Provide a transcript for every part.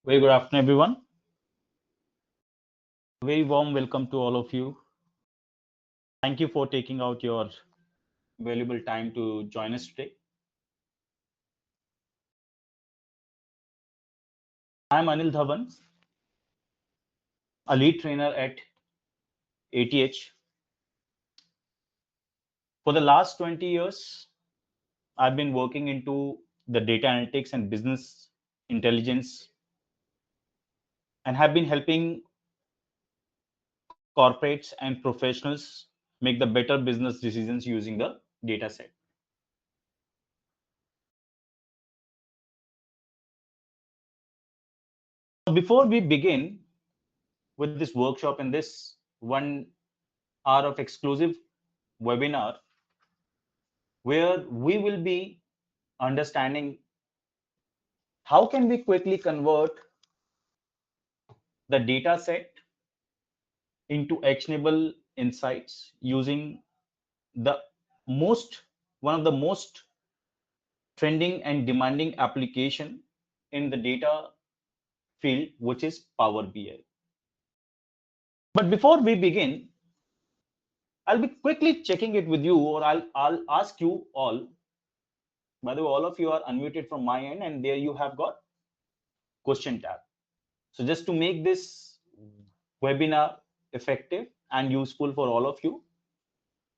Very good afternoon, everyone. Very warm welcome to all of you. Thank you for taking out your valuable time to join us today. I'm Anil Dhawan, a lead trainer at ATH. For the last 20 years, I've been working into the data analytics and business intelligence and have been helping corporates and professionals make the better business decisions using the data set. Before we begin with this workshop and this 1 hour of exclusive webinar, where we will be understanding how can we quickly convert the data set into actionable insights using the most one of the most trending and demanding application in the data field, which is Power BI. But before we begin, I'll be quickly checking it with you, or I'll ask you all. By the way, all of you are unmuted from my end, and there you have got question tab. So just to make this webinar effective and useful for all of you,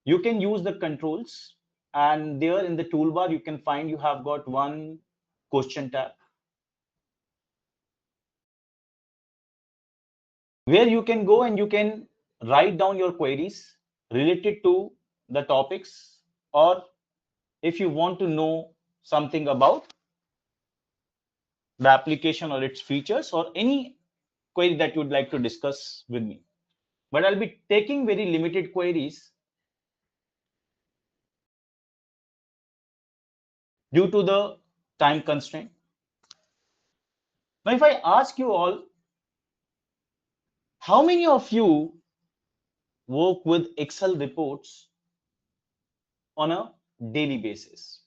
you can use the controls, and there in the toolbar you can find you have got one question tab where you can go and you can write down your queries related to the topics, or if you want to know something about the application or its features, or any query that you would like to discuss with me. But I'll be taking very limited queries due to the time constraint. Now, if I ask you all, how many of you work with Excel reports on a daily basis?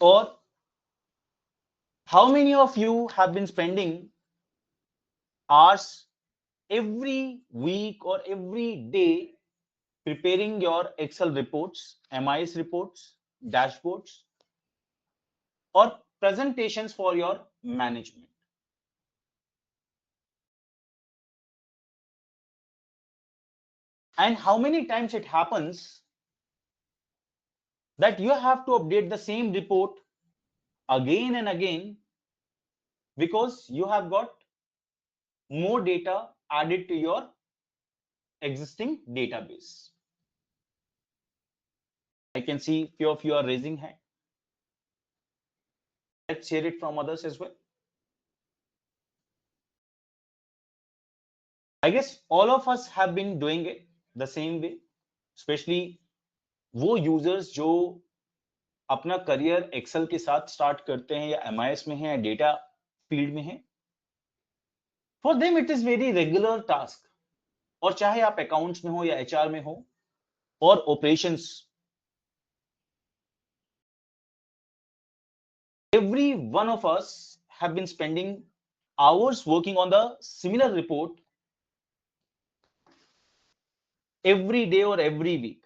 Or how many of you have been spending hours every week or every day preparing your Excel reports, MIS reports, dashboards, or presentations for your management? And how many times it happens that you have to update the same report again and again because you have got more data added to your existing database? I can see few of you are raising hand. Let's hear it from others as well. I guess all of us have been doing it the same way, especially वो users जो अपना career Excel के साथ start करते हैं या MIS में है या डेटा फील्ड में है. For them it is very regular task. और चाहे आप अकाउंट्स में हो या एचआर में हो और operations, every one of us have been spending hours working on the similar report every day or every week.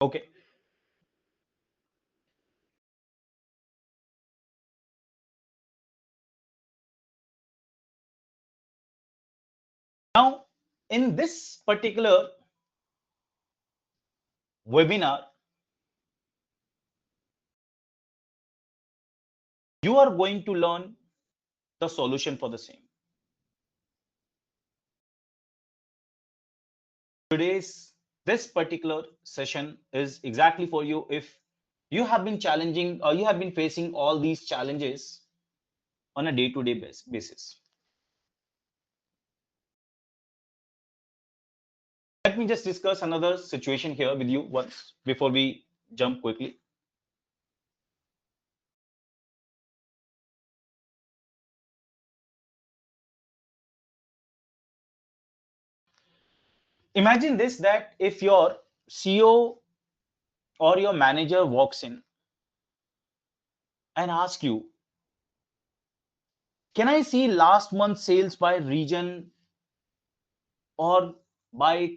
Okay. Now, in this particular webinar, you are going to learn the solution for the same. This particular session is exactly for you if you have been challenging or you have been facing all these challenges on a day-to-day basis. Let me just discuss another situation here with you once before we jump quickly. Imagine this, that if your CEO or your manager walks in and asks you, can I see last month's sales by region or by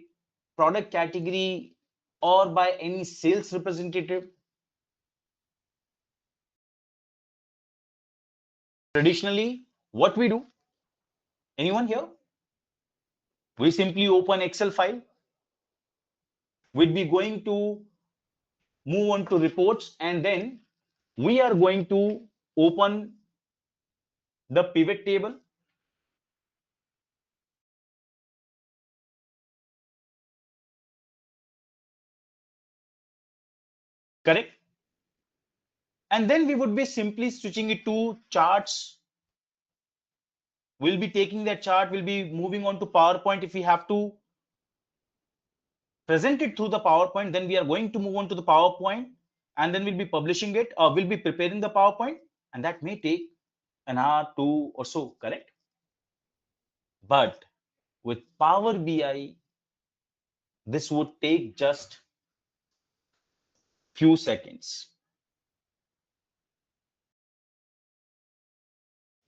product category or by any sales representative? Traditionally, what we do, anyone here? We simply open Excel file. We'd be going to move on to reports, and then we are going to open the pivot table. Correct? And then we would be simply switching it to charts. We'll be taking that chart, we'll be moving on to PowerPoint. If we have to present it through the PowerPoint, then we are going to move on to the PowerPoint, and then we'll be publishing it, or we'll be preparing the PowerPoint, and that may take an hour, two or so, correct? But with Power BI, this would take just few seconds.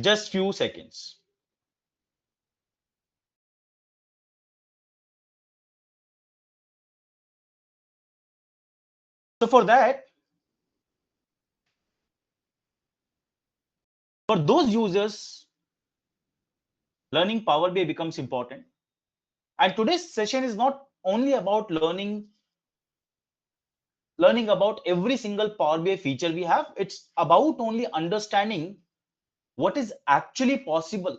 Just few seconds. So for that, for those users, learning Power BI becomes important. And today's session is not only about learning about every single Power BI feature we have. It's about only understanding what is actually possible.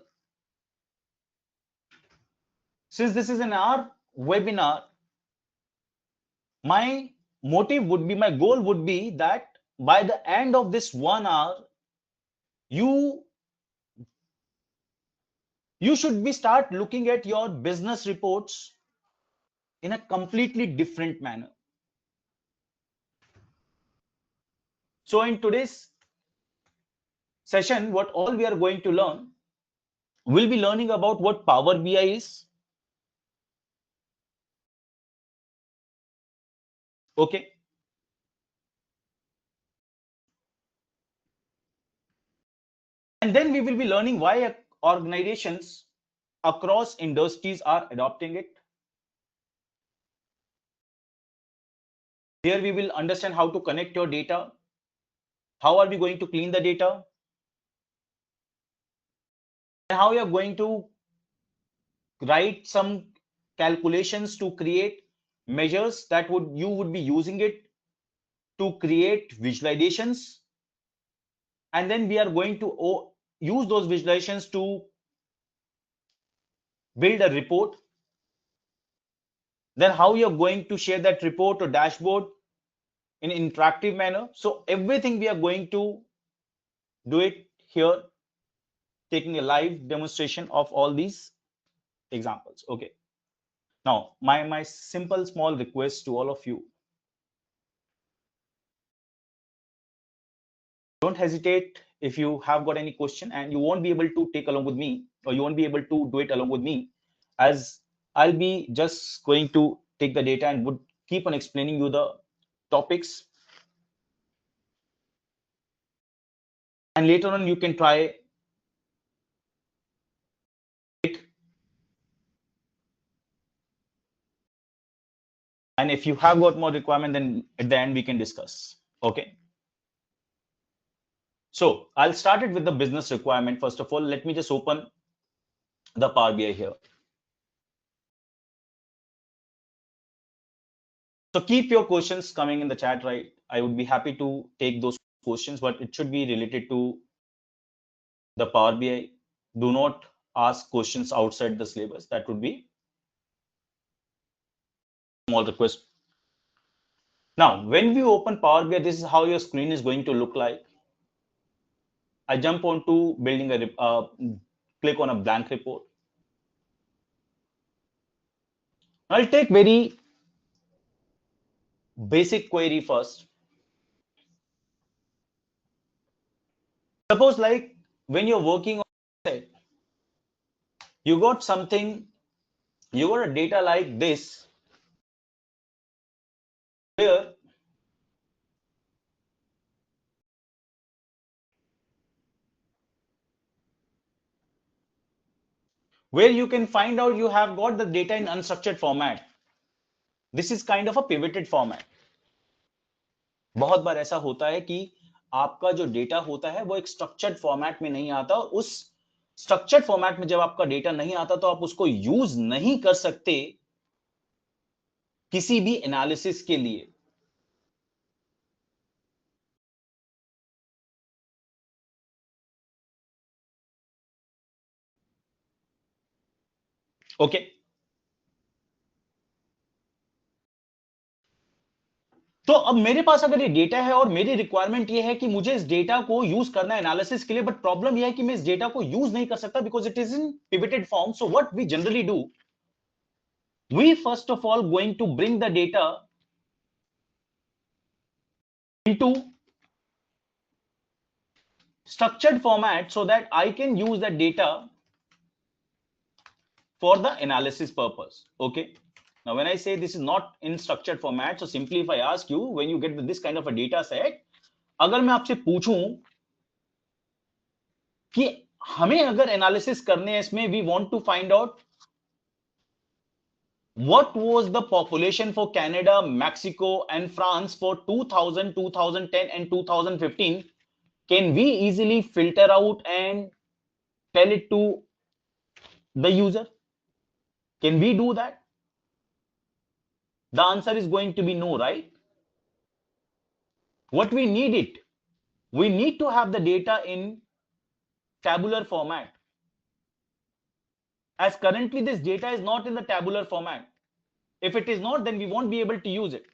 Since this is an hour webinar, my motive would be, my goal would be that by the end of this 1 hour, you should be start looking at your business reports in a completely different manner. So in today's session, what all we are going to learn, we'll be learning about what Power BI is. Okay. And then we will be learning why organizations across industries are adopting it. Here we will understand how to connect your data. How are we going to clean the data? And how you are going to write some calculations to create measures that you would be using it to create visualizations. And then we are going to use those visualizations to build a report. Then how you're going to share that report or dashboard in an interactive manner. So everything we are going to do it here, taking a live demonstration of all these examples. Okay. Now, my simple small request to all of you. Don't hesitate if you have got any question and you won't be able to take along with me, or you won't be able to do it along with me, as I'll be just going to take the data and would keep on explaining you the topics. And later on, you can try it. And if you have got more requirement, then at the end we can discuss. Okay. So I'll start it with the business requirement. First of all, let me just open the Power BI here. So keep your questions coming in the chat, right? I would be happy to take those questions, but it should be related to the Power BI. Do not ask questions outside the syllabus. That would be a small request. Now, when we open Power BI, this is how your screen is going to look like. I jump on to building a click on a blank report. I'll take very basic query first. Suppose like when you're working on it, you got something, you got a data like this, where where you can find out you have got the data in unstructured format. This is kind of a pivoted format. बहुत बार ऐसा होता है कि आपका जो data होता है वो एक स्ट्रक्चर्ड फॉर्मेट में नहीं आता, और उस स्ट्रक्चर्ड फॉर्मेट में जब आपका डेटा नहीं आता तो आप उसको यूज नहीं कर सकते किसी भी एनालिसिस के लिए। ओके, तो अब मेरे पास अगर ये डेटा है और मेरी रिक्वायरमेंट ये है कि मुझे इस डेटा को यूज करना है एनालिसिस के लिए, बट प्रॉब्लम ये है कि मैं इस डेटा को यूज नहीं कर सकता because it is in pivoted form. So what we generally do, we first of all going to bring the data into structured format so that I can use the data for the analysis purpose. Okay, now when I say this is not in structured format, so simply if I ask you, when you get this kind of a data set, अगर मैं आपसे पूछूं कि हमें अगर analysis करने हैं इसमें, we want to find out what was the population for Canada, Mexico and France for 2000, 2010 and 2015, can we easily filter out and tell it to the user? Can we do that? The answer is going to be no, right? What we need it, we need to have the data in tabular format. As currently this data is not in the tabular format. If it is not, then we won't be able to use it.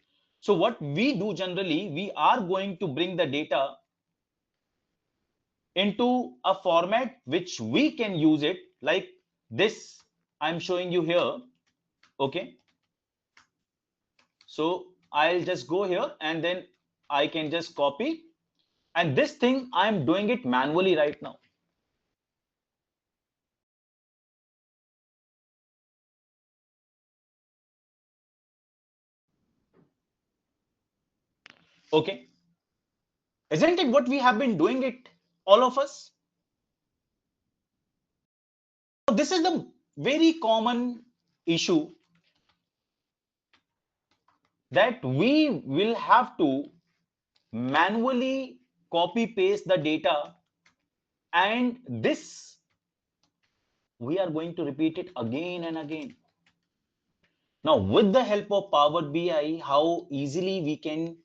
So what we do generally, we are going to bring the data into a format which we can use it, like this I'm showing you here. Okay, so I'll just go here and then I can just copy, and this thing I'm doing it manually right now. Okay, isn't it what we have been doing it, all of us? So this is the very common issue, that we will have to manually copy paste the data, and this we are going to repeat it again and again. Now with the help of Power BI, how easily we can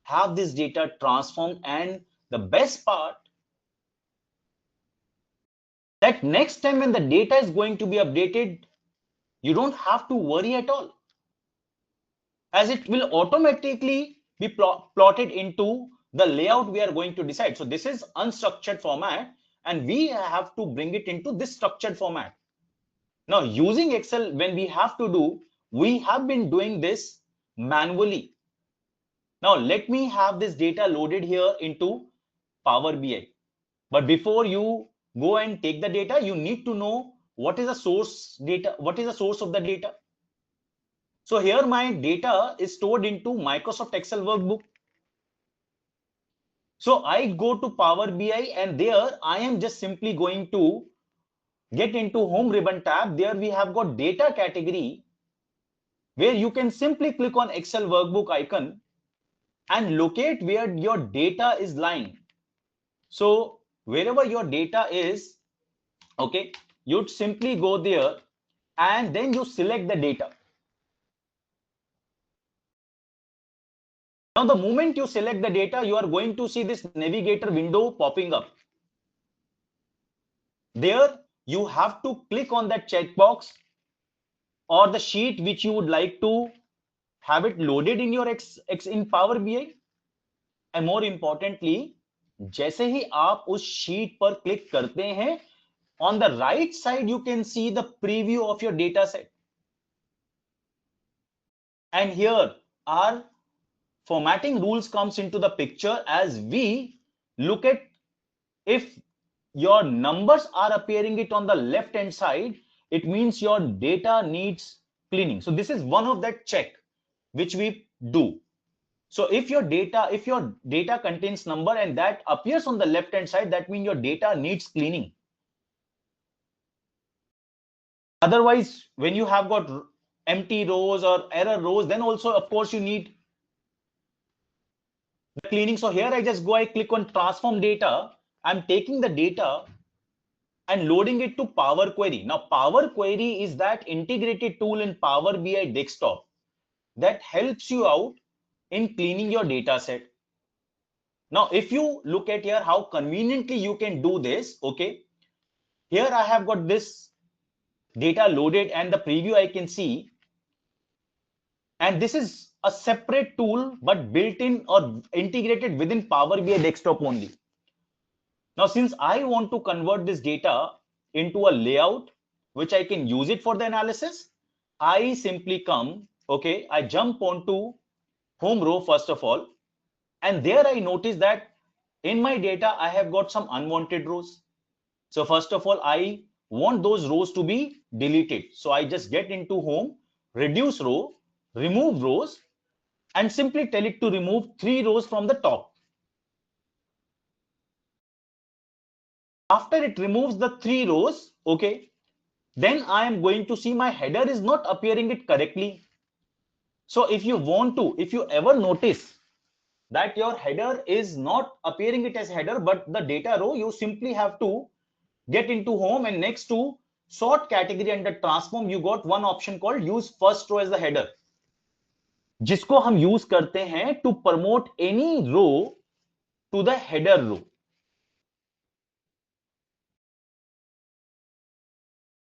have this data transformed, and the best part, that next time when the data is going to be updated, you don't have to worry at all, as it will automatically be plotted into the layout we are going to decide. So this is unstructured format and we have to bring it into this structured format. Now using Excel, when we have to do, we have been doing this manually. Now let me have this data loaded here into Power BI. But before you go and take the data, you need to know what is the source data, what is the source of the data. So here my data is stored into Microsoft Excel workbook. So I go to Power BI and there I am just simply going to get into Home ribbon tab. There we have got data category, where you can simply click on Excel workbook icon and locate where your data is lying. So wherever your data is, okay, you'd simply go there and then you select the data. Now, the moment you select the data, you are going to see this navigator window popping up. There, you have to click on that checkbox or the sheet which you would like to have it loaded in your in Power BI. And more importantly, जैसे ही आप उस sheet पर click करते हैं, on the right side you can see the preview of your data set. And here our formatting rules comes into the picture, as we look at if your numbers are appearing it on the left hand side, it means your data needs cleaning. So this is one of that check which we do. So if your data contains number and that appears on the left hand side, that means your data needs cleaning. Otherwise, when you have got empty rows or error rows, then also, of course, you need the cleaning. So here I click on transform data. I'm taking the data and loading it to Power Query. Now, Power Query is that integrated tool in Power BI desktop that helps you out in cleaning your data set. Now, if you look at here how conveniently you can do this, okay, here I have got this data loaded and the preview I can see, and this is a separate tool but built in or integrated within Power BI desktop only. Now, since I want to convert this data into a layout which I can use it for the analysis, I simply come, okay, I jump onto home row first of all, and there I notice that in my data I have got some unwanted rows. So first of all, I want those rows to be deleted. So I just get into home, reduce row, remove rows, and simply tell it to remove 3 rows from the top. After it removes the 3 rows, okay, then I am going to see my header is not appearing it correctly. So if you want to, if you ever notice that your header is not appearing it as header, but the data row, you simply have to get into home and next to sort category under transform, you got one option called use first row as the header, जिसको हम use करते हैं to promote any row to the header row.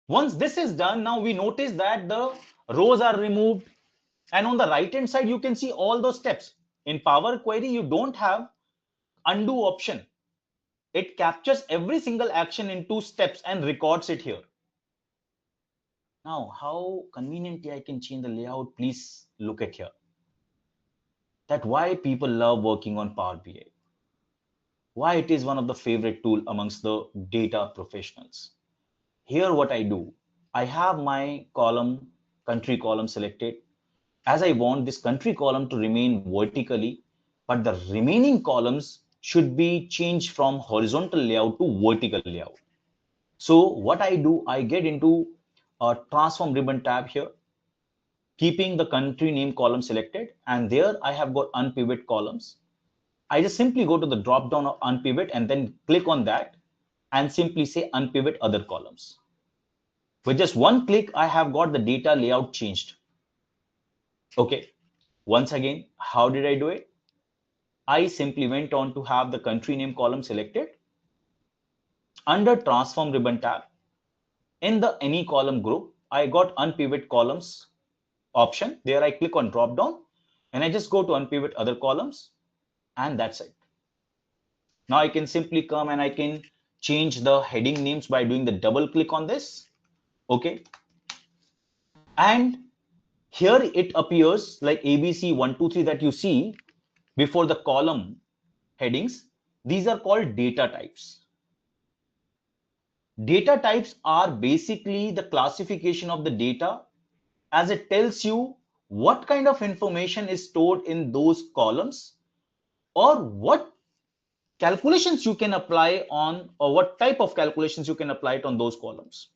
Once this is done, now we notice that the rows are removed, and on the right hand side you can see all those steps. In Power Query you don't have undo option. It captures every single action into steps and records it here. Now, how conveniently I can change the layout, please look at here. That why people love working on Power BI. Why it is one of the favorite tool amongst the data professionals. Here what I do, I have my column, country column selected. As I want this country column to remain vertically, but the remaining columns should be changed from horizontal layout to vertical layout. So what I do, I get into a transform ribbon tab here, keeping the country name column selected, and there I have got unpivot columns. I just simply go to the drop down of unpivot and then click on that and simply say unpivot other columns. With just one click, I have got the data layout changed. Okay, once again, how did I do it? I simply went on to have the country name column selected. Under transform ribbon tab, in the any column group, I got unpivot columns option. There I click on drop down and I just go to unpivot other columns, and that's it. Now I can simply come and I can change the heading names by doing the double click on this. Okay. And here it appears like ABC 1, 2, 3 that you see before the column headings. These are called data types. Data types are basically the classification of the data, as it tells you what kind of information is stored in those columns or what calculations you can apply on, or what type of calculations you can apply it on those columns.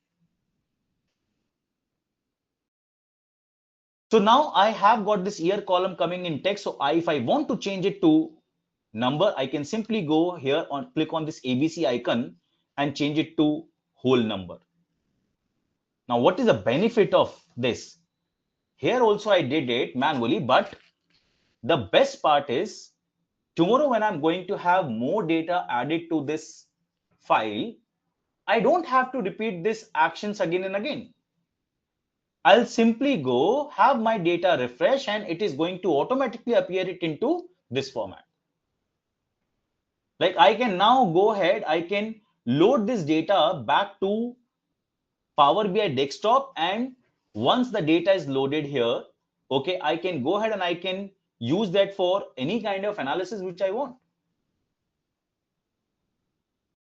So now I have got this year column coming in text. So if I want to change it to number, I can simply go here on click on this ABC icon and change it to whole number. Now, what is the benefit of this? Here also I did it manually, but the best part is tomorrow when I'm going to have more data added to this file, I don't have to repeat these actions again and again. I'll simply go have my data refresh and it is going to automatically appear it into this format. Like I can now go ahead, I can load this data back to Power BI desktop, and once the data is loaded here, okay, I can go ahead and I can use that for any kind of analysis which I want.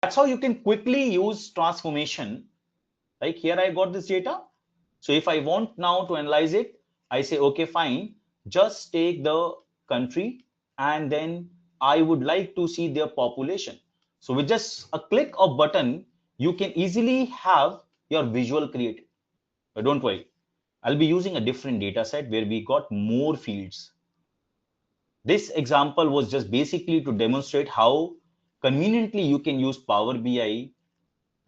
That's how you can quickly use transformation. Like here I got this data. So if I want now to analyze it, I say, okay, fine, just take the country and then I would like to see their population. So with just a click of button, you can easily have your visual created. But don't worry, I'll be using a different data set where we got more fields. This example was just basically to demonstrate how conveniently you can use Power BI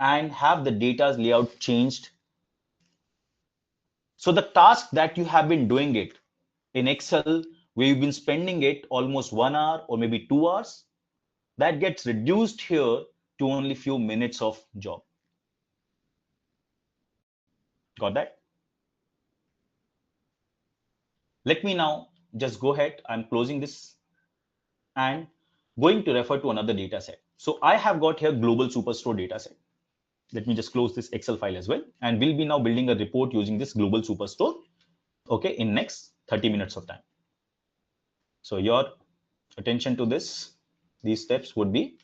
and have the data's layout changed. So the task that you have been doing it in Excel, where you've been spending it almost 1 hour or maybe 2 hours, that gets reduced here to only few minutes of job. Got that? Let me now just go ahead. I'm closing this and going to refer to another data set. So I have got here global superstore data set. Let me just close this Excel file as well. And we'll be now building a report using this global superstore, okay, in next 30 minutes of time. So your attention to these steps would be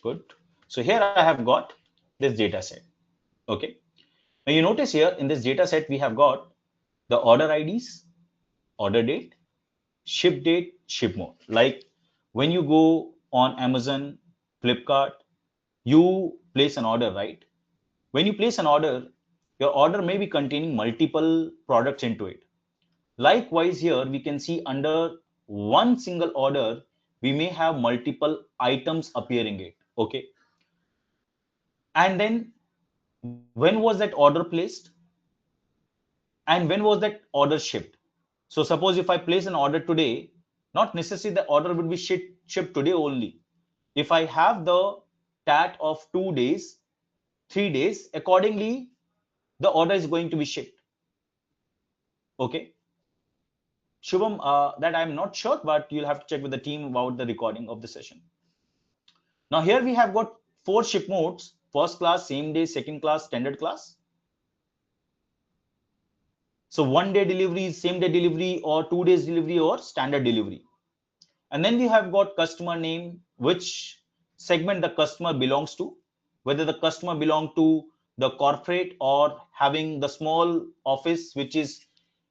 good. So here I have got this data set. Okay. Now you notice here in this data set, we have got the order IDs, order date, ship date, ship mode. Like when you go on Amazon, Flipkart, you place an order, right? When you place an order, your order may be containing multiple products into it. Likewise, here we can see under one single order, we may have multiple items appearing it. Okay. And then when was that order placed? And when was that order shipped? So suppose if I place an order today, not necessarily the order would be shipped today only. If I have the TAT of 2 days, 3 days, accordingly, the order is going to be shipped. Okay. Shubham, that I'm not sure, but you'll have to check with the team about the recording of the session. Now here we have got 4 ship modes: first class, same day, second class, standard class. So 1 day delivery, same day delivery, or 2 days delivery, or standard delivery. And then we have got customer name, which segment the customer belongs to, whether the customer belong to the corporate or having the small office, which is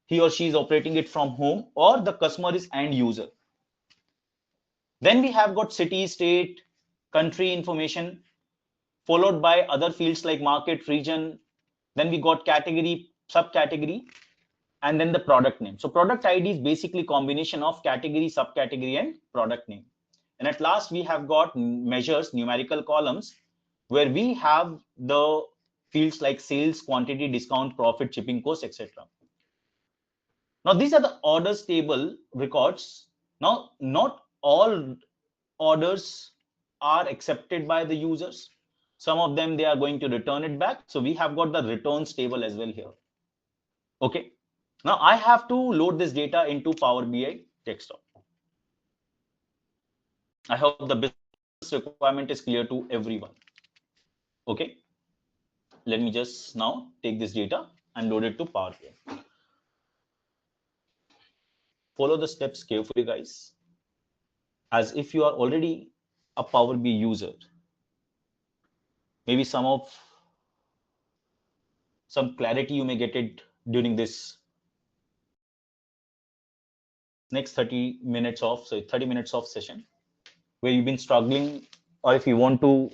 he or she is operating it from home, or the customer is end user. Then we have got city, state, country information, followed by other fields like market, region. Then we got category, subcategory, and then the product name. So product ID is basically combination of category, subcategory, and product name. And at last, we have got measures, numerical columns, where we have the fields like sales, quantity, discount, profit, shipping cost, etc. Now, these are the orders table records. Now, not all orders are accepted by the users. Some of them, they are going to return it back. So we have got the returns table as well here. Okay. Now I have to load this data into Power BI desktop. I hope the business requirement is clear to everyone. Okay. Let me just now take this data and load it to Power BI. Follow the steps carefully, guys. As if you are already a Power BI user, maybe some clarity you may get it during this next 30 minutes of session, where you've been struggling, or if you want to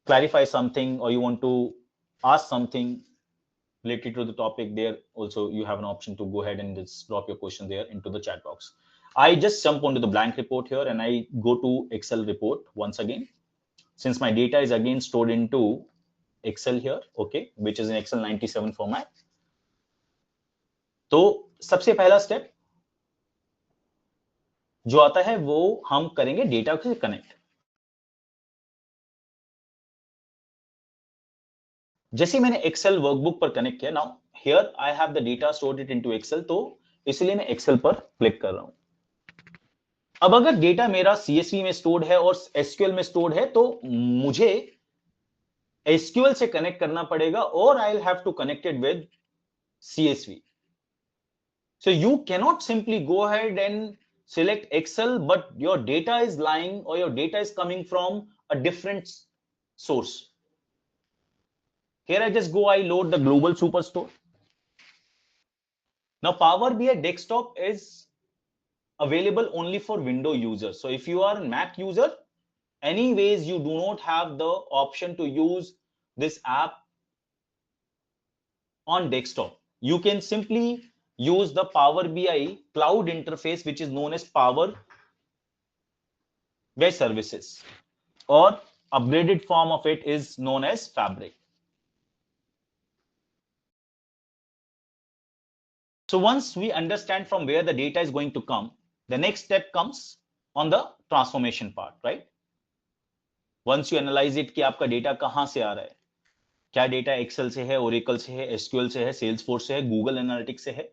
clarify something or you want to ask something related to the topic, there also you have an option to go ahead and just drop your question there into the chat box. I just jump onto the blank report here and I go to Excel report once again, since my data is again stored into Excel here, okay, which is in Excel 97 format. तो सबसे पहला step जो आता है वो हम करेंगे data से कनेक्ट. जैसे मैंने एक्सेल वर्कबुक पर कनेक्ट किया, now here I have the data stored it into Excel, तो इसलिए मैं एक्सेल पर क्लिक कर रहा हूं. अब अगर डेटा मेरा सीएसवी में स्टोर्ड है और एसक्यूएल में स्टोर्ड है, तो मुझे एसक्यूएल से कनेक्ट करना पड़ेगा और I will have to connect it with CSV. So you cannot simply go ahead and select Excel, but your data is lying or your data is coming from a different source. Here I just go, I load the global superstore. Now Power BI desktop is available only for Windows users. So if you are a Mac user, anyways you do not have the option to use this app on desktop. You can simply use the Power BI cloud interface, which is known as Power BI services, or upgraded form of it is known as Fabric. So once we understand from where the data is going to come, the next step comes on the transformation part, right? Once you analyze it कि आपका data कहाँ से आ रहा है, क्या data Excel से है, Oracle से है, SQL से है, Salesforce से है, Google Analytics से है.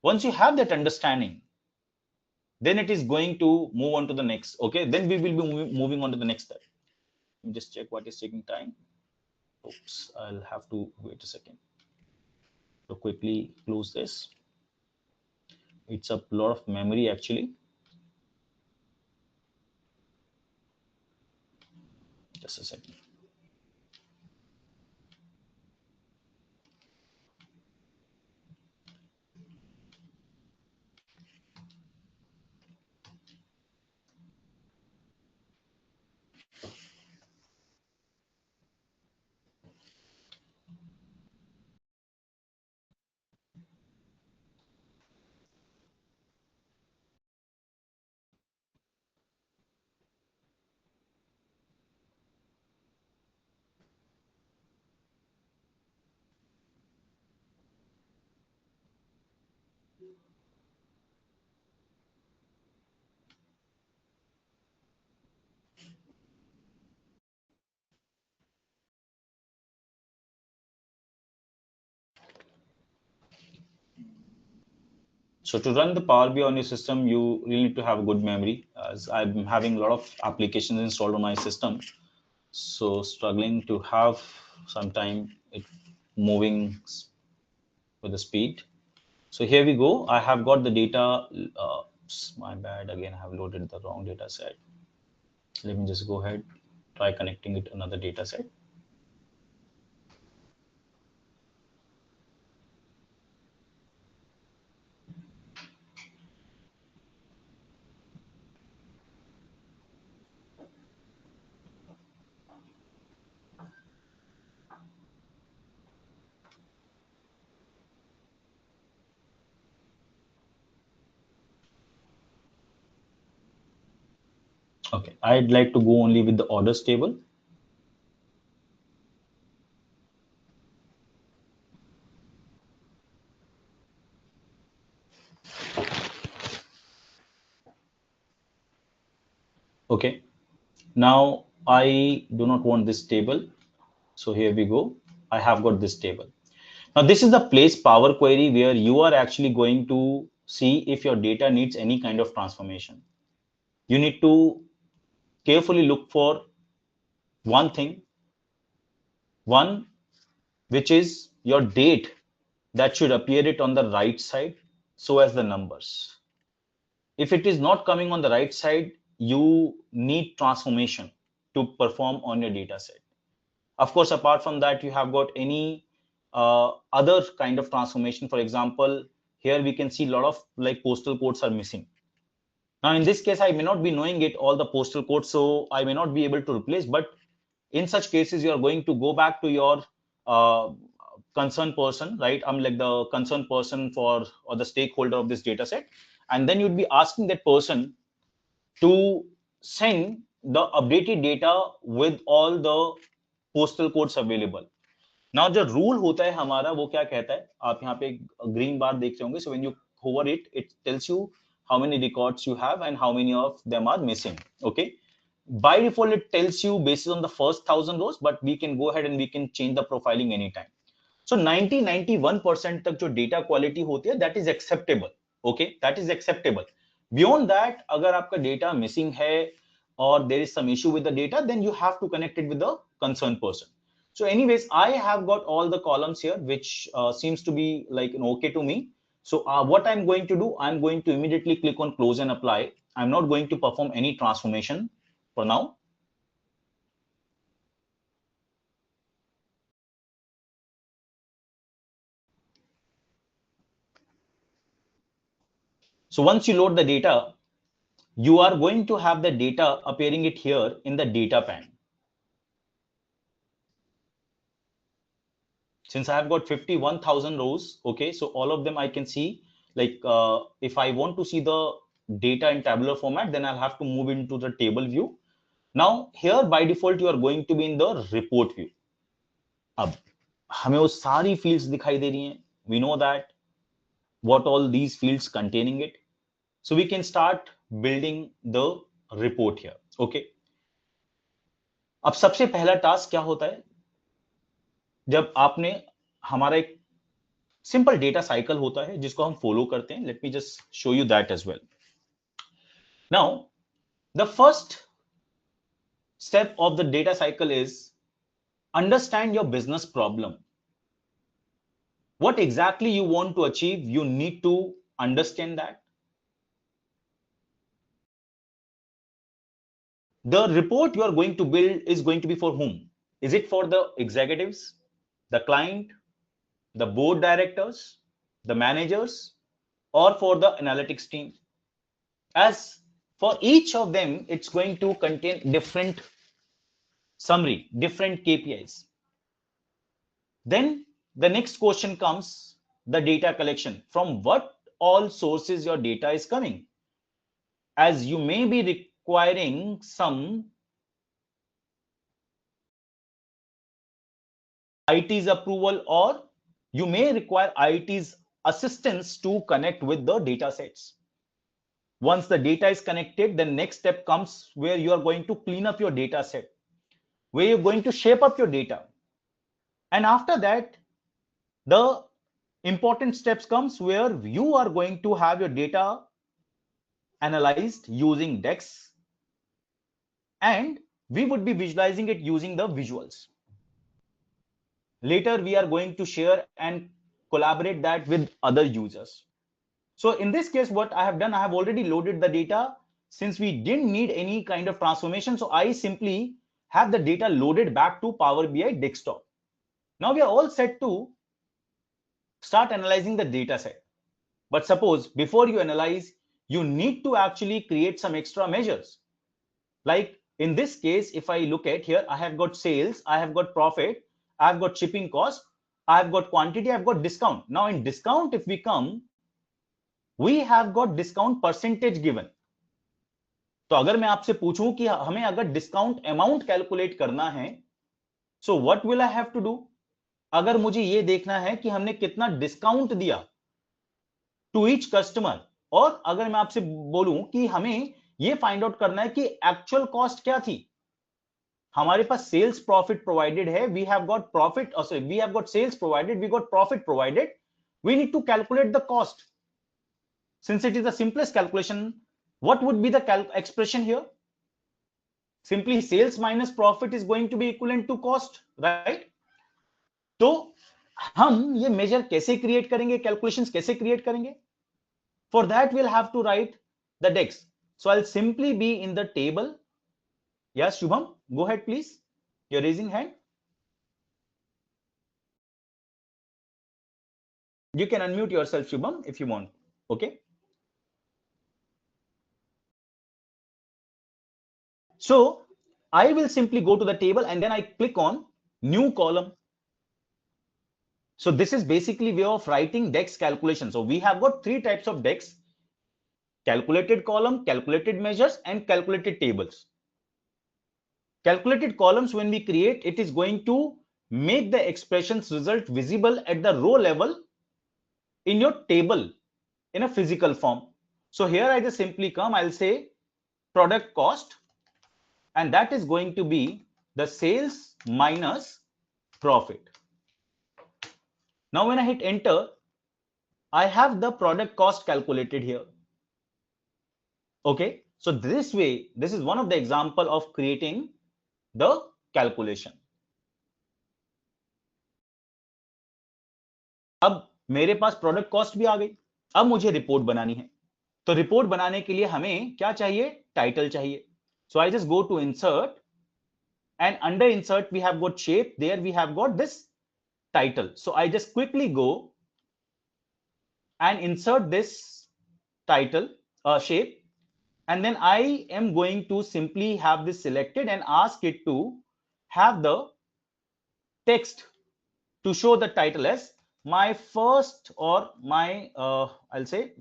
Once you have that understanding, then it is going to move on to the next. Okay, then we will be moving on to the next step. Let me just check what is taking time. Oops, I'll have to wait a second to quickly close this. It's a lot of memory actually. Just a second. So to run the Power BI on your system, you really need to have a good memory. As I'm having a lot of applications installed on my system, so struggling to have some time it moving with the speed. So here we go. I have got the data. My bad. Again, I have loaded the wrong data set. Let me just go ahead, try connecting it to another data set. Okay, I'd like to go only with the orders table. Okay, now I do not want this table. So here we go. I have got this table. Now this is the place Power Query where you are actually going to see if your data needs any kind of transformation. You need to carefully look for one thing, one which is your date that should appear it on the right side so as the numbers. If it is not coming on the right side, you need transformation to perform on your data set. Of course, apart from that, you have got any other kind of transformation. For example, here we can see a lot of like postal codes are missing. Now, in this case, I may not be knowing it all the postal codes, so I may not be able to replace. But in such cases, you are going to go back to your uh, concerned person, right? I'm like the concerned person for or the stakeholder of this data set, and then you'd be asking that person to send the updated data with all the postal codes available. Now जो rule होता है हमारा वो क्या कहता है, आप यहाँ पे ग्रीन बार देख रहे होंगे. So when you hover it, it tells you how many records you have and how many of them are missing. Okay, by default it tells you based on the first 1,000 rows, but we can go ahead and we can change the profiling anytime. So 90-91% तक जो data quality होती है that is acceptable. Okay, that is acceptable. Beyond that, अगर आपका data missing है or there is some issue with the data, then you have to connect it with the concerned person. So anyways, I have got all the columns here, which seems to be like an okay to me. So what I'm going to do, I'm going to immediately click on close and apply. I'm not going to perform any transformation for now. So once you load the data, you are going to have the data appearing it here in the data pane. Since I have got 51,000 rows, okay, so all of them I can see. Like if I want to see the data in tabular format, then I'll have to move into the table view. Now here by default you are going to be in the report view. अब हमें वो सारी fields दिखाई दे रही हैं. We know that what all these fields containing it. So we can start building the report here. Okay. अब सबसे पहला टास्क क्या होता है, जब आपने हमारा एक सिंपल डेटा साइकिल होता है जिसको हम फॉलो करते हैं. Let me just show you that as well. Now the first step of the data cycle is understand your business problem. What exactly you want to achieve, you need to understand that. The report you are going to build is going to be for whom? Is it for the executives, the client, the board directors, the managers, or for the analytics team? As for each of them, it's going to contain different summary, different KPIs. Then the next question comes, the data collection. From what all sources your data is coming? As you may be requiring some IT's approval, or you may require IT's assistance to connect with the data sets. Once the data is connected, the next step comes where you are going to clean up your data set, where you're going to shape up your data. And after that, the important steps comes where you are going to have your data analyzed using DEX, and we would be visualizing it using the visuals. Later, we are going to share and collaborate that with other users. So in this case, what I have done, I have already loaded the data. Since we didn't need any kind of transformation, so I simply have the data loaded back to Power BI desktop. Now we are all set to start analyzing the data set. But suppose before you analyze, you need to actually create some extra measures. Like in this case, if I look at here, I have got sales, I have got profit, I have got shipping cost, I have got quantity, I have got discount. Now in discount, if we come, we have got discount percentage given. तो अगर मैं आपसे पूछूं कि हमें अगर discount amount calculate करना है, so what will I have to do? अगर मुझे ये देखना है कि हमने कितना डिस्काउंट दिया टू ईच कस्टमर, और अगर मैं आपसे बोलूं कि हमें ये फाइंड आउट करना है कि एक्चुअल कॉस्ट क्या थी. हमारे पास सेल्स प्रॉफिट प्रोवाइडेड है, we have got profit, we have got sales provided, we got profit provided, we need to calculate the cost. Since it is the simplest calculation, what would be the expression here? Simply sales minus profit is going to be equivalent to cost, right? तो हम ये major कैसे create करेंगे, calculations कैसे create करेंगे? For that we'll have to write the DEX. So I'll simply be in the table. Yes, Shubham, go ahead please. You're raising hand. You can unmute yourself, Shubham, if you want. Okay. So I will simply go to the table and then I click on new column. So this is basically way of writing DEX calculation. So we have got three types of DEX: calculated column, calculated measures, and calculated tables. Calculated columns, when we create, it is going to make the expressions result visible at the row level in your table in a physical form. So here I just simply come, I'll say product cost, and that is going to be the sales minus profit. Now when I hit enter, I have the product cost calculated here. Okay, so this way, this is one of the example of creating the calculation. अब मेरे पास product cost भी आ गई. अब मुझे report बनानी है. तो report बनाने के लिए हमें क्या चाहिए? टाइटल चाहिए. So I just go to insert, and under insert we have got shape. There we have got this title. So I just quickly go and insert this title shape, And then I am going to simply have this selected and ask it to have the text to show the title as my first or my I'll say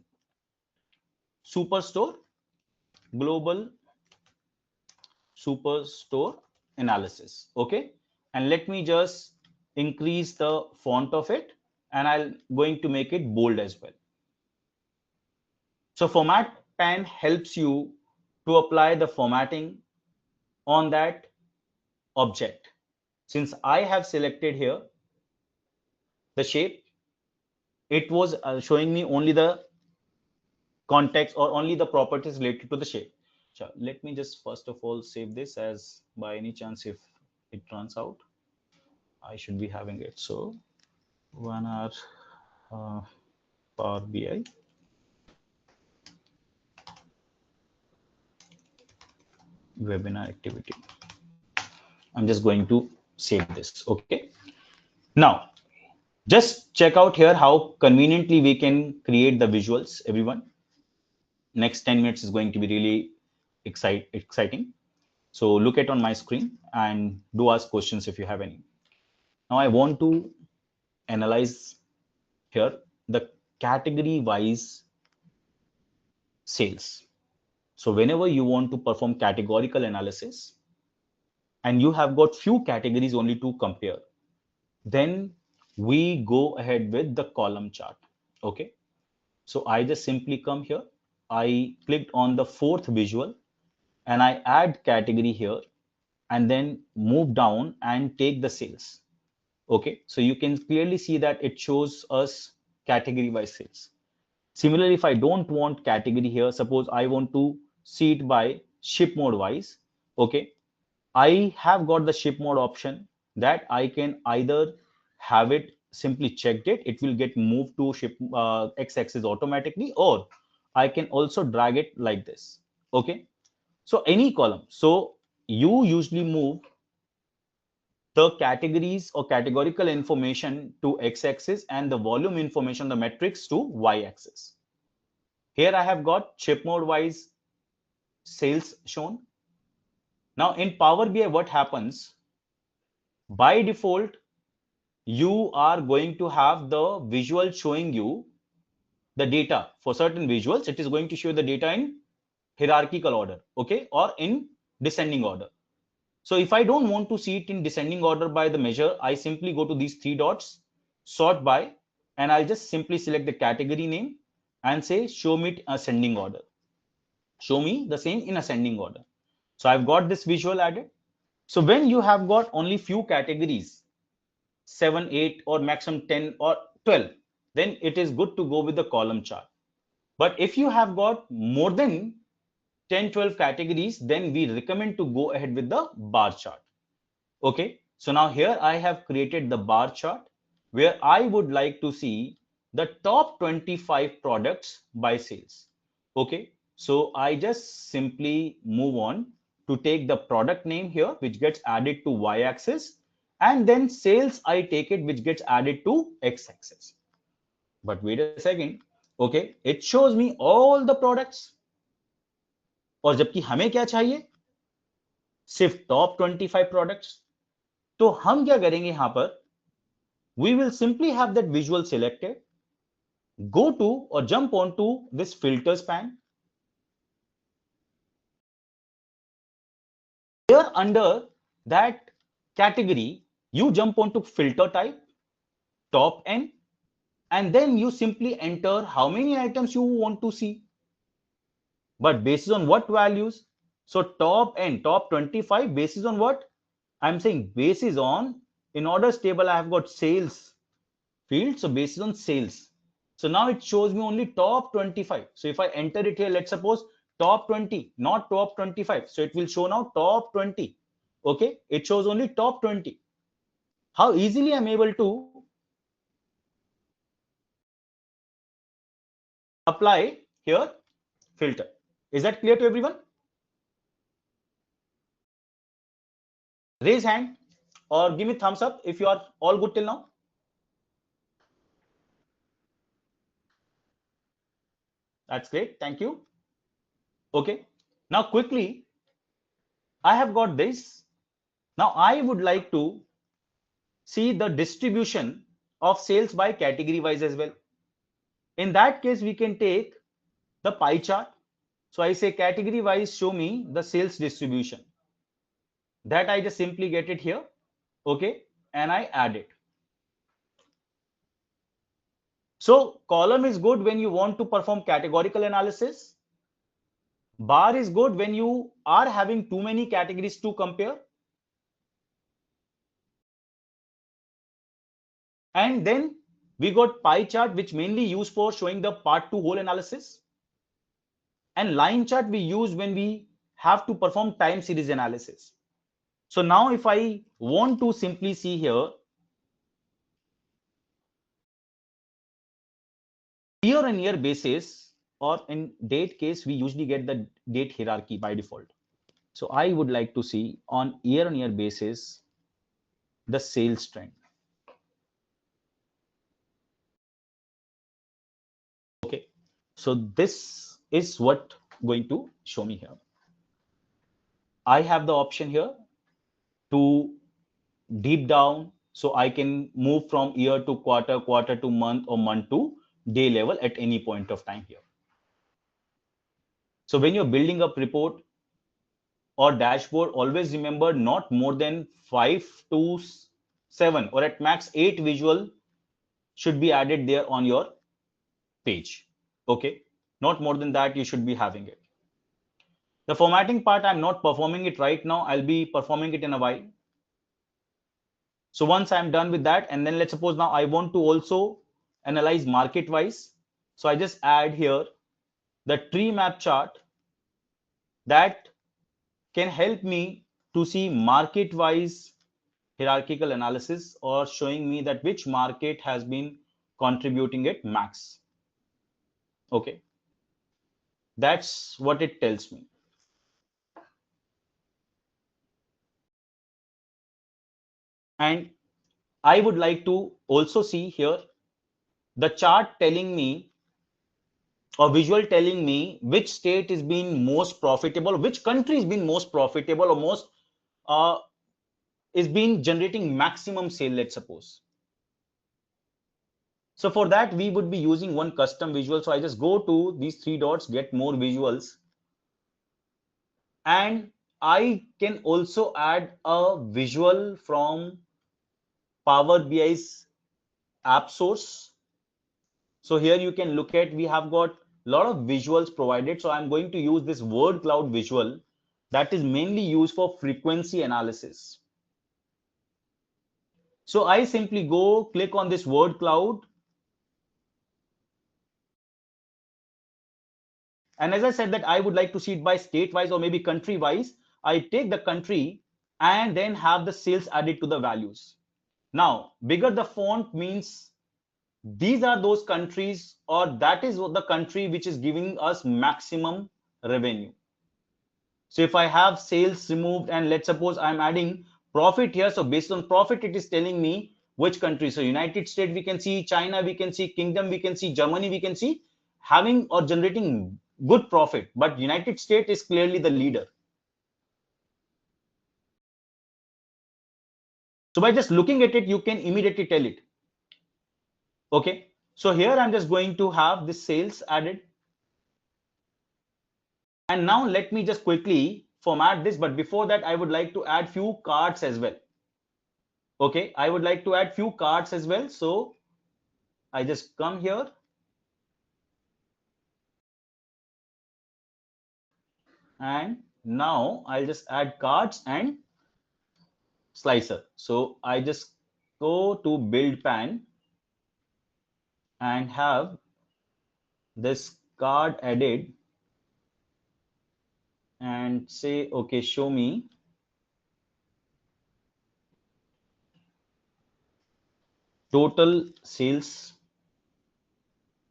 superstore global superstore analysis. Okay, and let me just increase the font of it, and I'm going to make it bold as well. So format pan helps you to apply the formatting on that object. Since I have selected here the shape, it was showing me only the context or only the properties related to the shape. So let me just first of all save this, as by any chance if it runs out, I should be having it. So 1 hour Power BI. Webinar activity. I'm just going to save this. Okay. Now, just check out here how conveniently we can create the visuals, everyone. Next 10 minutes is going to be really exciting. So look at on my screen and do ask questions if you have any. Now I want to analyze here the category wise sales. So whenever you want to perform categorical analysis and you have got few categories only to compare, then we go ahead with the column chart. Okay, so I just simply come here, I clicked on the fourth visual and I add category here and then move down and take the sales. Okay, so you can clearly see that it shows us category wise sales. Similarly, if I don't want category here, suppose I want to see it by ship mode wise. Okay, I have got the ship mode option that I can either have it simply checked it will get moved to ship x-axis automatically, or I can also drag it like this. Okay, so any column. So you usually move the categories or categorical information to x-axis and the volume information, the metrics, to y-axis. Here I have got ship mode wise sales shown. Now in Power BI, what happens? By default, you are going to have the visual showing you the data. For certain visuals, it is going to show the data in hierarchical order, okay, or in descending order. So if I don't want to see it in descending order by the measure, I simply go to these three dots, sort by, and I'll just simply select the category name and say show me it ascending order. Show me the same in ascending order. So I've got this visual added. So when you have got only few categories, 7, 8, or maximum 10 or 12, then it is good to go with the column chart. But if you have got more than 10, 12 categories, then we recommend to go ahead with the bar chart. Okay, so now here I have created the bar chart where I would like to see the top 25 products by sales. Okay, so I just simply move on to take the product name here, which gets added to y-axis, and then sales I take it, which gets added to x-axis. But wait a second, okay, it shows me all the products, और जबकि हमें क्या चाहिए, सिर्फ top 25 products. तो हम क्या करेंगे यहां पर, we will simply have that visual selected, go to or jump onto this filters pan. Here under that category, you jump onto filter type, top n, and then you simply enter how many items you want to see. But basis on what values? So top n, top 25, basis on what? I'm saying basis on, in orders table, I have got sales field. So basis on sales. So now it shows me only top 25. So if I enter it here, let's suppose top 20, not top 25. So it will show now top 20. Okay, it shows only top 20. How easily I'm able to apply here filter. Is that clear to everyone? Raise hand or give me thumbs up if you are all good till now. That's great. Thank you. Okay. Now quickly, I have got this. Now I would like to see the distribution of sales by category wise as well. In that case, we can take the pie chart. So I say category wise, show me the sales distribution. That I just simply get it here. Okay. And I add it. So column is good when you want to perform categorical analysis. Bar is good when you are having too many categories to compare. And then we got pie chart, which mainly used for showing the part to whole analysis. And line chart we use when we have to perform time series analysis. So now if I want to simply see here, year on year basis, or in date case, we usually get the date hierarchy by default. So I would like to see on year basis, the sales trend. Okay. So this is what going to show me here. I have the option here to deep down, so I can move from year to quarter, quarter to month, or month to day level at any point of time here. So when you're building up report or dashboard, always remember not more than 5 to 7 or at max 8 visual should be added there on your page. Okay, not more than that you should be having it. The formatting part, I'm not performing it right now. I'll be performing it in a while. So once I'm done with that, and then let's suppose now I want to also analyze market wise. So I just add here the tree map chart that can help me to see market wise hierarchical analysis, or showing me that which market has been contributing it max. Okay, that's what it tells me. And I would like to also see here the chart telling me, or visual telling me, which state is being most profitable, which country is being most profitable, or most uh, is being generating maximum sale, let's suppose. So for that, we would be using one custom visual. So I just go to these three dots, get more visuals, and I can also add a visual from Power BI's app source. So here you can look at, we have got a lot of visuals provided. So I'm going to use this word cloud visual that is mainly used for frequency analysis. So I simply go click on this word cloud. And as I said that I would like to see it by state wise or maybe country wise, I take the country and then have the sales added to the values. Now, bigger the font means these are those countries, or that is the country which is giving us maximum revenue. So if I have sales removed, and let's suppose I'm adding profit here, so based on profit it is telling me which country. So United States we can see, China we can see, Kingdom we can see, Germany we can see having or generating good profit, but United States is clearly the leader. So by just looking at it, you can immediately tell it. Okay, so here I'm just going to have this sales added. And now let me just quickly format this, but before that I would like to add few cards as well. Okay, I would like to add few cards as well. So I just come here and now I'll just add cards and slicer. So I just go to build pan and have this card added and say, okay, show me total sales.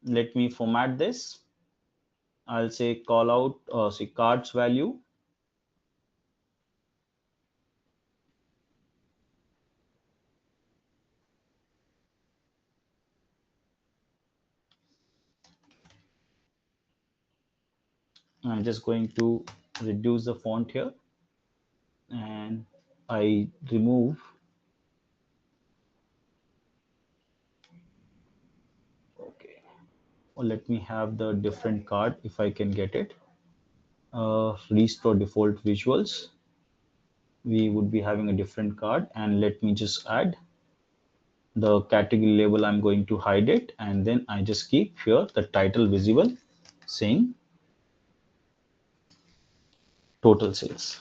Let me format this. I'll say call out, say cards value. I'm just going to reduce the font here, and I remove. Okay, or let me have the different card if I can get it. Restore default visuals. We would be having a different card, and let me just add the category label. I'm going to hide it, and then I just keep here the title visible saying total sales.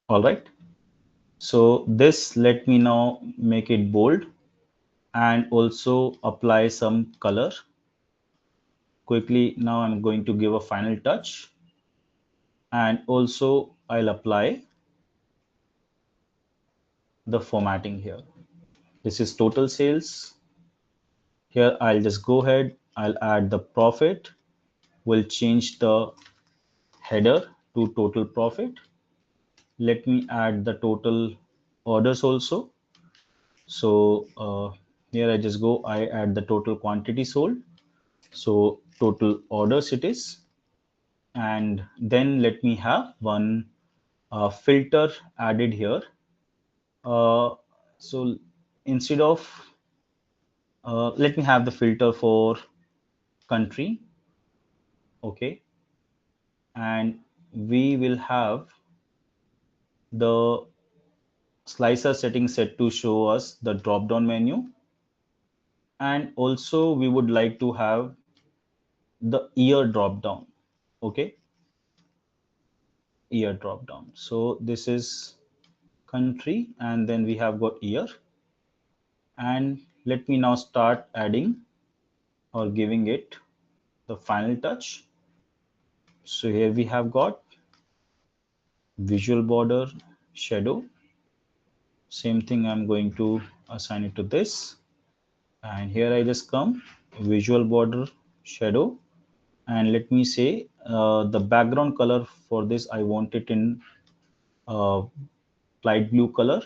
All right. So this, let me now make it bold and also apply some color. Quickly, now I'm going to give a final touch, and also I'll apply the formatting here. This is total sales. Here I'll just go ahead, I'll add the profit. We'll change the header to total profit. Let me add the total orders also. So here I just go, I add the total quantity sold. So total orders it is. And then let me have one filter added here. So instead of, let me have the filter for country. Okay. And we will have the slicer setting set to show us the drop down menu, and also we would like to have the year drop down. Okay, year drop down. So this is country, and then we have got year. And let me now start adding or giving it the final touch. So here we have got visual border shadow. Same thing, I'm going to assign it to this, and here I just come visual border shadow, and let me say the background color for this I want it in uh, light blue color,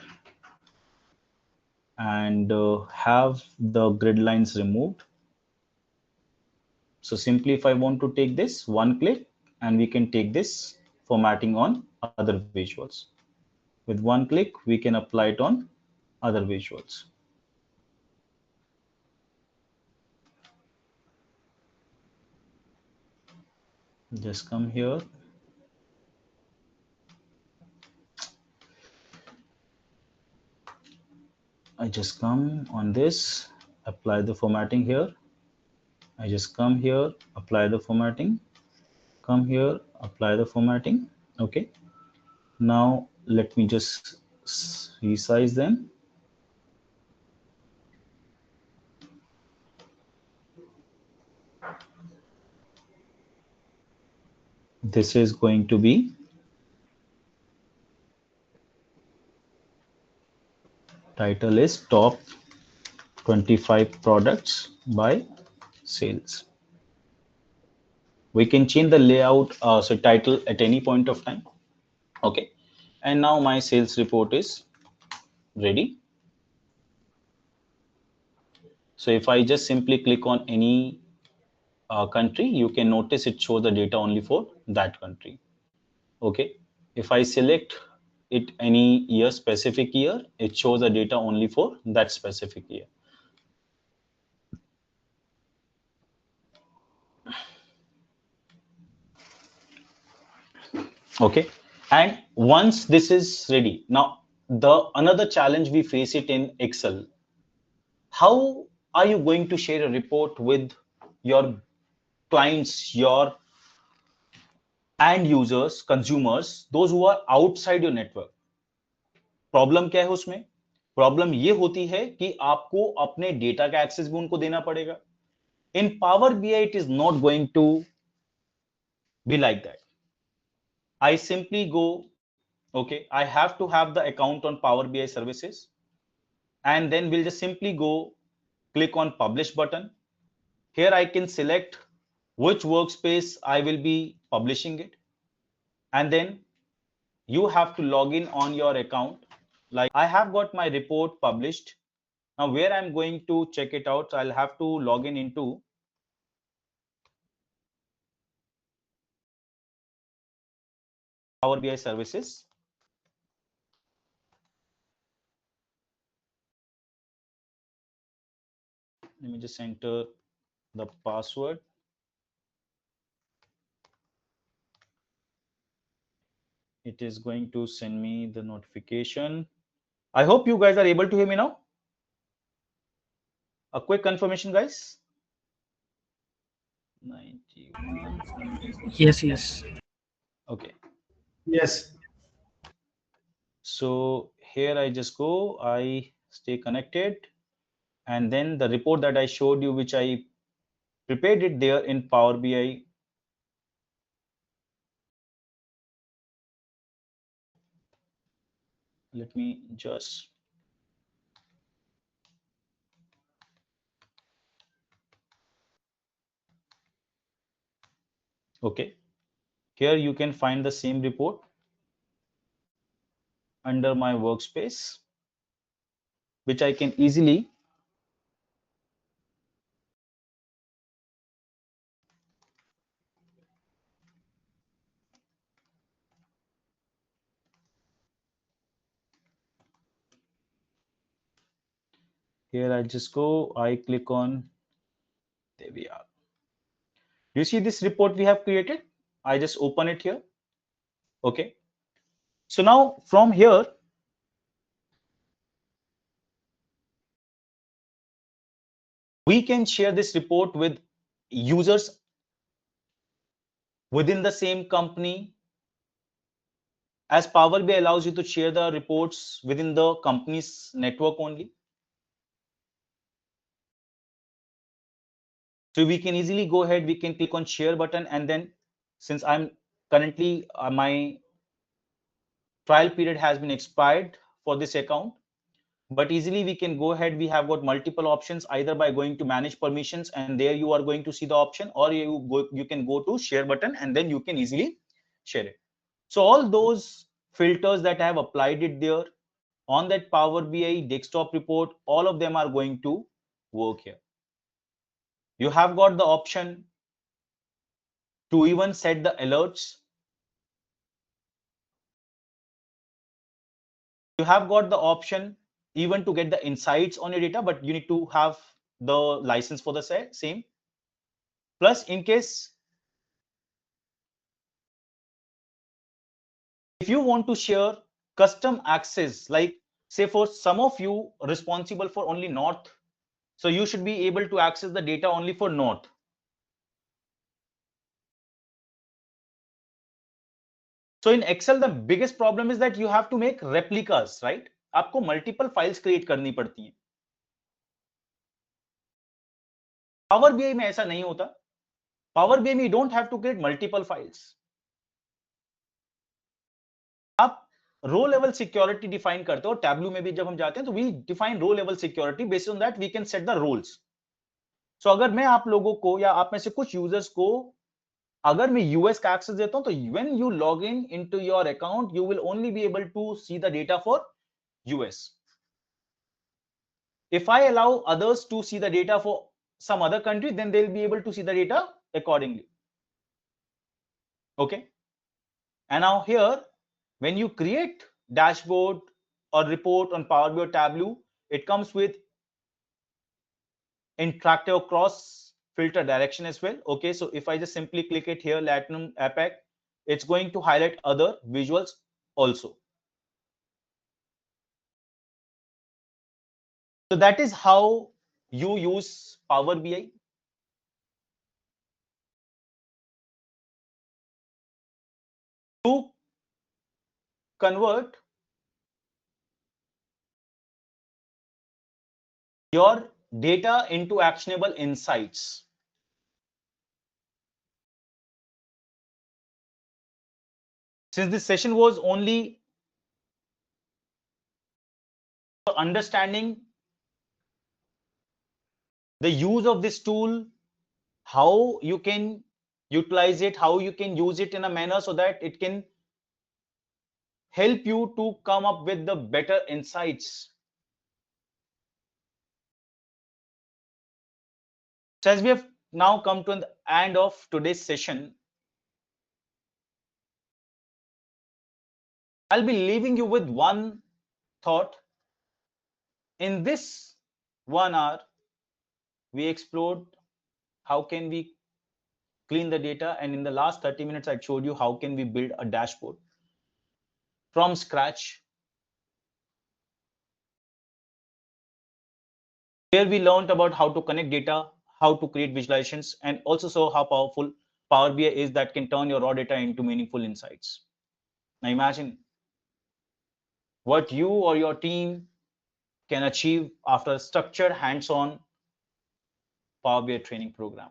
and have the grid lines removed. So simply if I want to take this, one click, and we can take this formatting on other visuals. With one click we can apply it on other visuals. Just come here. I just come on this, apply the formatting here. I just come here, apply the formatting, come here, apply the formatting. Okay. Now let me just resize them. This is going to be title is top 25 products by sales. We can change the layout, so title at any point of time. Okay. And now my sales report is ready. So if I just simply click on any country, you can notice it shows the data only for that country. Okay. If I select it any year, specific year, it shows the data only for that specific year. Okay. And once this is ready, now the another challenge we face it in Excel. How are you going to share a report with your clients, your end users, consumers, those who are outside your network? Problem क्या है उसमें? Problem ये होती है कि आपको अपने data का एक्सेस भी उनको देना पड़ेगा. In Power BI, it is not going to be like that. I simply go, okay, I have to have the account on Power BI services, and then we'll just simply go click on publish button. Here I can select which workspace I will be publishing it, and then you have to log in on your account. Like I have got my report published. Now where I'm going to check it out, I'll have to log in into Power BI services. Let me just enter the password. It is going to send me the notification. I hope you guys are able to hear me now. A quick confirmation, guys. 91. Yes, yes. Okay. Yes. So here I just go, I stay connected, and then the report that I showed you, which I prepared it there in Power BI. Let me just, okay. Here you can find the same report under my workspace, which I can easily here I just go, I click on, there we are. You see this report we have created? I just open it here. Okay. So now from here, we can share this report with users within the same company, as Power BI allows you to share the reports within the company's network only. So we can easily go ahead, we can click on share button, and then since I'm currently my trial period has been expired for this account, but easily we can go ahead, we have got multiple options, either by going to manage permissions, and there you are going to see the option, or you can go to share button, and then you can easily share it. So all those filters that I have applied it there on that Power BI desktop report, all of them are going to work here. You have got the option to even set the alerts. You have got the option even to get the insights on your data, but you need to have the license for the same. Plus, in case if you want to share custom access, like say for some of you responsible for only North, so you should be able to access the data only for North. So in Excel, the biggest problem is that you have to make replicas, right? आपको multiple files create करनी पड़ती हैं. Power BI में ऐसा नहीं होता. Power BI में you don't have to create multiple files. आप रो लेवल सिक्योरिटी डिफाइन करते हो. टैब्लू में भी जब हम जाते हैं तो we define row level security, based on that we can set the roles. So अगर मैं आप लोगों को या आप में से कुछ यूजर्स को अगर मैं यूएस का एक्सेस देता हूं, तो when you log in into your account, you will only be able to see the data for US. If I allow others to see the data for some other country, then they'll be able to see the data accordingly. Okay. And now here, when you create dashboard or report on Power BI or Tableau, it comes with interactive cross filter direction as well. Okay. So if I just simply click it here, Latinum APAC, it's going to highlight other visuals also. So that is how you use Power BI. To convert your data into actionable insights. Since this session was only for understanding the use of this tool, how you can utilize it, how you can use it in a manner so that it can help you to come up with the better insights. So as we have now come to the end of today's session, I'll be leaving you with one thought. In this 1 hour, we explored how can we clean the data, and in the last 30 minutes, I showed you how can we build a dashboard from scratch. Here we learned about how to connect data, how to create visualizations, and also saw how powerful Power BI is that can turn your raw data into meaningful insights. Now imagine what you or your team can achieve after a structured hands-on Power BI training program.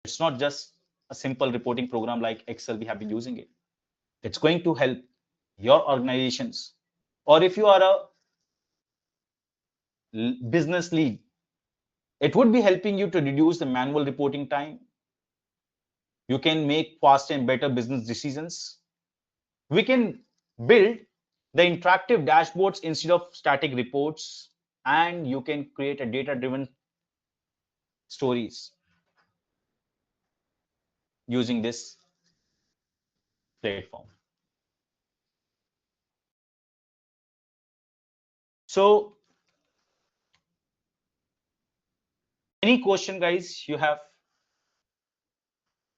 It's not just a simple reporting program like Excel we have been using it. It's going to help your organizations, or if you are a business lead, it would be helping you to reduce the manual reporting time. You can make faster and better business decisions. We can build the interactive dashboards instead of static reports, and you can create a data-driven stories using this platform. So any question, guys, you have,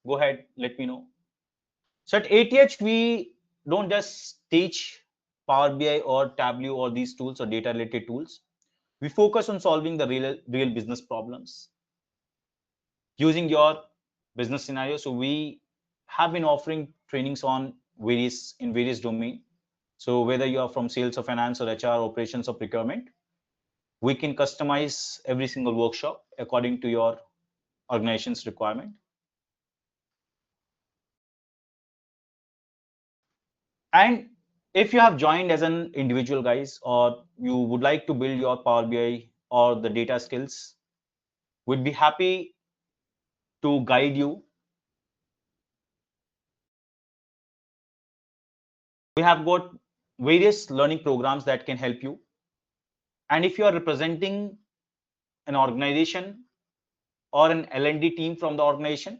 go ahead, let me know. So at ATH, we don't just teach Power BI or Tableau or these tools or data related tools. We focus on solving the real business problems using your business scenario. So we have been offering trainings on various domain. So whether you are from sales or finance or HR, operations or procurement, we can customize every single workshop according to your organization's requirement. And if you have joined as an individual, guys, or you would like to build your Power BI or the data skills, we'd be happy to guide you. We have got various learning programs that can help you. And if you are representing an organization or an L&D team from the organization,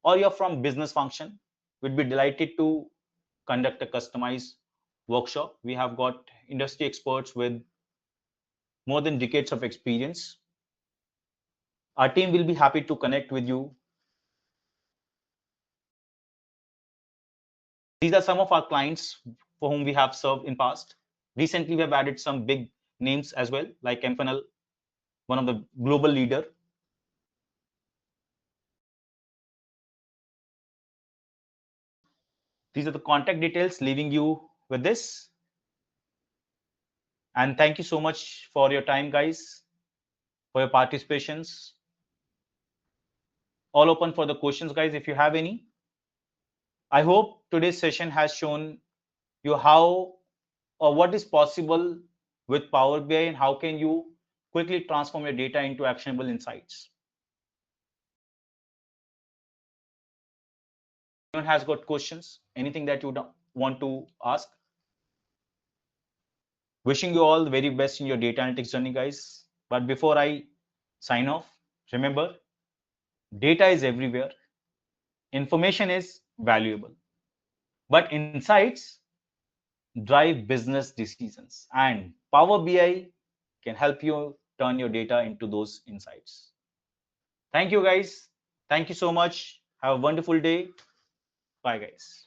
or you're from business function, we'd be delighted to conduct a customized workshop. We have got industry experts with more than decades of experience. Our team will be happy to connect with you. These are some of our clients for whom we have served in past. Recently, we have added some big names as well, like Emphanel, one of the global leader. These are the contact details, leaving you with this. And thank you so much for your time, guys, for your participations. All open for the questions, guys, if you have any. I hope today's session has shown you how or what is possible with Power BI and how can you quickly transform your data into actionable insights. Anyone has got questions, anything that you want to ask? Wishing you all the very best in your data analytics journey, guys. But before I sign off, remember, data is everywhere. Information is valuable, but insights drive business decisions, and Power BI can help you turn your data into those insights. Thank you, guys. Thank you so much. Have a wonderful day. Bye, guys.